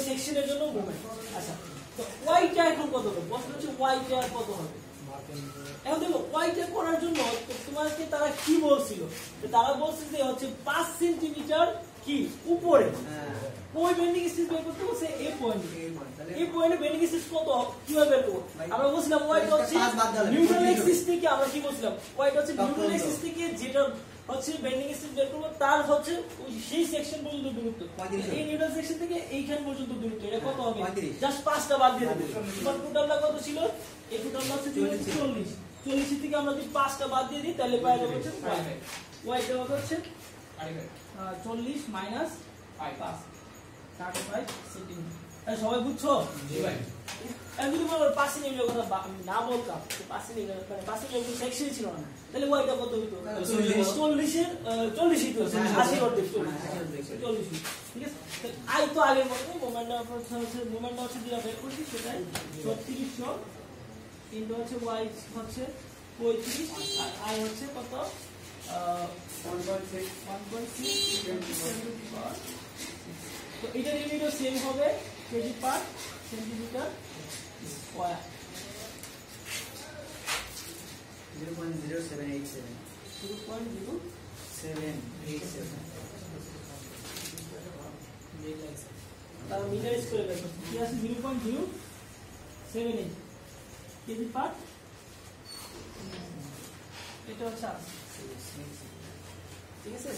সেকশনের জন্য মোমেন্ট। আচ্ছা, তো ওয়াইটা এখন কত হবে? প্রশ্ন হচ্ছে ওয়াইটা কত হবে। এখন দেখো ওয়াইটা করার জন্য তোমাকে তারা কি বলছিল, তারা বলছে যে হচ্ছে 5 সেন্টিমিটার কি উপরে ওই বেন্ডিং স্ট্রেস বের করতে বলছে। এই পয়েন্টে বেন্ডিং স্ট্রেস কত কিভাবে বের করব? আমরা বলছিলাম ওয়াইটা হচ্ছে নিউট্রাল এক্সিস থেকে, আমরা কি বলছিলাম ওয়াইটা হচ্ছে নিউট্রাল এক্সিস থেকে যেটা হচ্ছে বেন্ডিং স্ট্রেস বের করব তার হচ্ছে সেই সেকশন পর্যন্ত দূরত্ব, এই নিউট্রাল সেকশন থেকে এইখান পর্যন্ত দূরত্ব, এটা কত হবে? জাস্ট 5টা বাদ দিয়ে দেব। তোমার টোটালটা কত ছিল? এই টোটালটা হচ্ছে 40 40 থেকে আমরা যদি 5টা বাদ দিয়ে দিই তাহলে পাই যাবে হচ্ছে ওয়াইটা হচ্ছে 40 মাইনাস 5 35 সেন্টিমিটার। সবাই বুঝছো? জি ভাই। এখন যদি বলো 5 সেন্টিমিটার কথা আমি না বলতাম, 5 সেন্টিমিটার মানে 5 সেন্টিমিটার সেকশন ছিল না, তাহলে ওয়াইটা কত হতো? 40 এর 40ই তো 80 করতে 40 ঠিক আছে। আই তো আগের মতো মোমেন্টটা হচ্ছে যেটা বের করছি সেটাই 3600 কিন্তু হচ্ছে ওয়াই হচ্ছে 35 আর আই হচ্ছে কত 1.6 তো এটার ইউনিটও সেম হবে কেজি পার সেন্টিমিটার স্কয়ার। 0.0787 তার মিটার স্কয়ার বের করতে কি আছে 0.078 কেজি পার, এটা হচ্ছে ঠিক আছে।